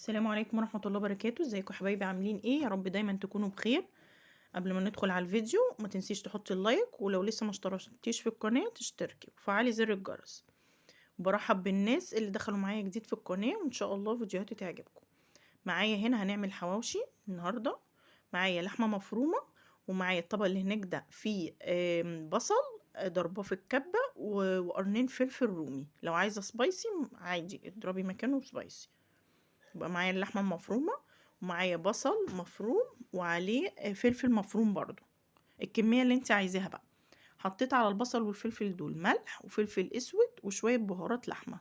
السلام عليكم ورحمة الله وبركاته. ازيكم يا حبايبي؟ عاملين ايه؟ يا رب دايما تكونوا بخير. قبل ما ندخل على الفيديو ما تنسيش تحطي اللايك، ولو لسه ما اشتركتيش في القناة تشتركي وفعلي زر الجرس. وبرحب بالناس اللي دخلوا معايا جديد في القناة، وان شاء الله فيديوهاتي تعجبكم. معايا هنا هنعمل حواوشي النهاردة. معايا لحمة مفرومة، ومعايا الطبق اللي هناك ده فيه بصل ضرباه في الكبة وقرنين فلفل رومي. لو عايزة سبايسي عادي اضربي مكانه سبايسي. يبقى معايا اللحمة المفرومة، ومعايا بصل مفروم وعليه فلفل مفروم برضو، الكمية اللي انت عايزاها بقى. حطيت على البصل والفلفل دول ملح وفلفل اسود وشوية بهارات لحمة.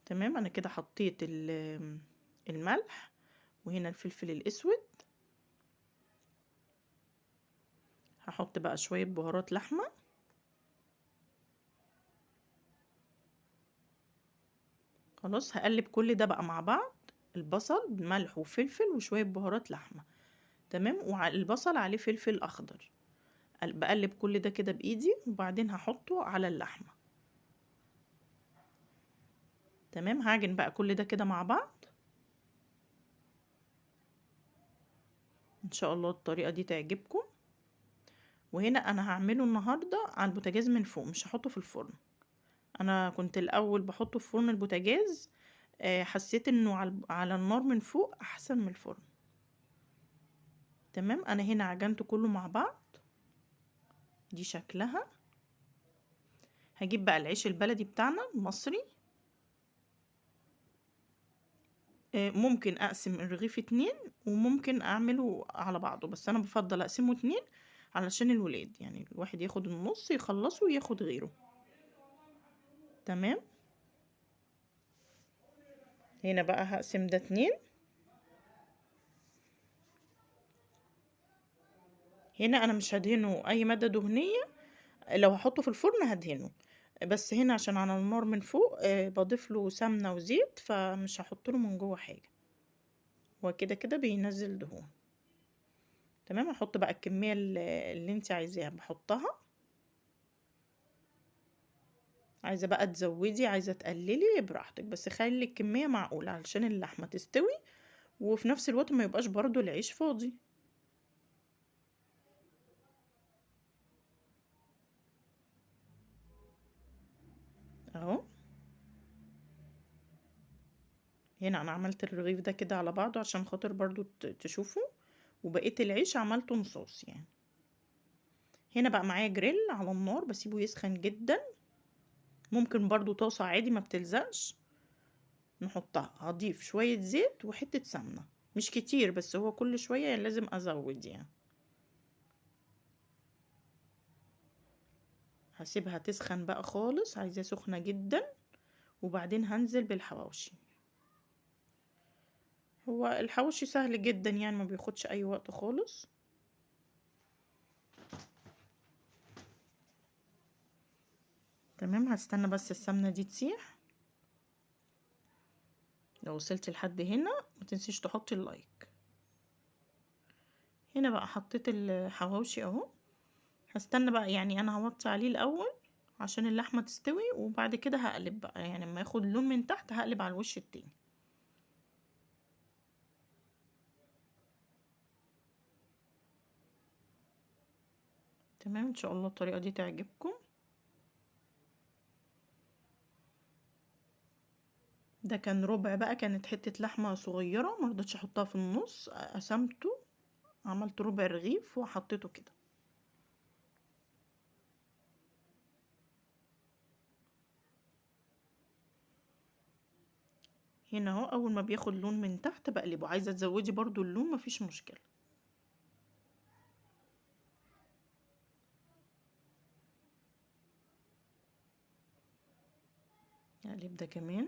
تمام، انا كده حطيت الملح، وهنا الفلفل الاسود. هحط بقى شوية بهارات لحمة. خلاص، هقلب كل ده بقى مع بعض، البصل بملح وفلفل وشوية بهارات لحمة. تمام، وعلى البصل عليه فلفل اخضر. بقلب كل ده كده بايدي، وبعدين هحطه على اللحمة. تمام، هعجن بقى كل ده كده مع بعض. ان شاء الله الطريقة دي تعجبكم. وهنا انا هعمله النهاردة على البوتاجاز من فوق، مش هحطه في الفرن. انا كنت الاول بحطه في فرن البوتاجاز، حسيت انه على النار من فوق احسن من الفرن. تمام، انا هنا عجنته كله مع بعض. دي شكلها. هجيب بقى العيش البلدي بتاعنا المصري. ممكن اقسم الرغيف 2، وممكن اعمله على بعضه، بس انا بفضل اقسمه 2 علشان الولاد، يعني الواحد ياخد النص يخلصه وياخد غيره. تمام، هنا بقى هقسم ده 2. هنا انا مش هدهنه اي مادة دهنية، لو هحطه في الفرن هدهنه، بس هنا عشان على النار من فوق بضيف له سمنة وزيت، فمش هحط له من جوه حاجة. هو كده كده بينزل دهون. تمام، هحط بقى الكمية اللي انت عايزاها بحطها. عايزة بقى تزودي، عايزة تقللي براحتك، بس خلي الكمية معقولة علشان اللحمة تستوي، وفي نفس الوقت ما يبقاش برضو العيش فاضي. اهو، هنا انا عملت الرغيف ده كده على بعضه عشان خاطر برضو تشوفوا، وبقيت العيش عملته نصاص يعني. هنا بقى معايا جريل على النار، بسيبه يسخن جدا. ممكن برضو طاسة عادي ما بتلزقش نحطها. هضيف شوية زيت وحتة سمنة، مش كتير، بس هو كل شوية يعني لازم ازود يعني. هسيبها تسخن بقى خالص، عايزاه سخنة جدا، وبعدين هنزل بالحواوشي. هو الحواوشي سهل جدا يعني، ما بياخدش اي وقت خالص. تمام، هستنى بس السمنة دي تسيح. لو وصلت لحد هنا ما تنسيش تحطي اللايك. هنا بقى حطيت الحواوشي اهو. هستنى بقى، يعني انا هوطي عليه الاول عشان اللحمة تستوي، وبعد كده هقلب بقى، يعني لما ياخد لون من تحت هقلب على الوش التاني. تمام، ان شاء الله الطريقة دي تعجبكم. ده كان ربع بقى، كانت حتة لحمة صغيرة مرضتش احطها في النص، قسمته، عملت ربع رغيف وحطيته كده. هنا اهو، اول ما بياخد لون من تحت بقلبه. عايزة تزودي برضو اللون مفيش مشكلة. اقلب ده كمان،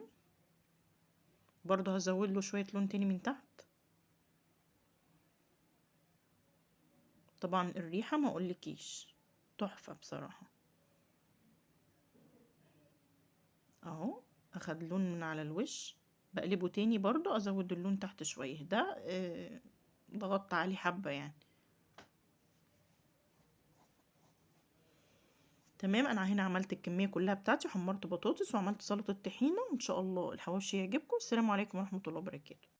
برضو هزود له شوية لون تاني من تحت. طبعا الريحة ما اقولكيش، تحفة بصراحة. اهو، اخد لون من على الوش، بقلبه تاني برضو ازود اللون تحت شوية. ده ضغطت عليه حبة يعني. تمام، انا هنا عملت الكميه كلها بتاعتي، وحمرت بطاطس وعملت سلطه طحينه، وان شاء الله الحواوشي يعجبكم. السلام عليكم ورحمه الله وبركاته.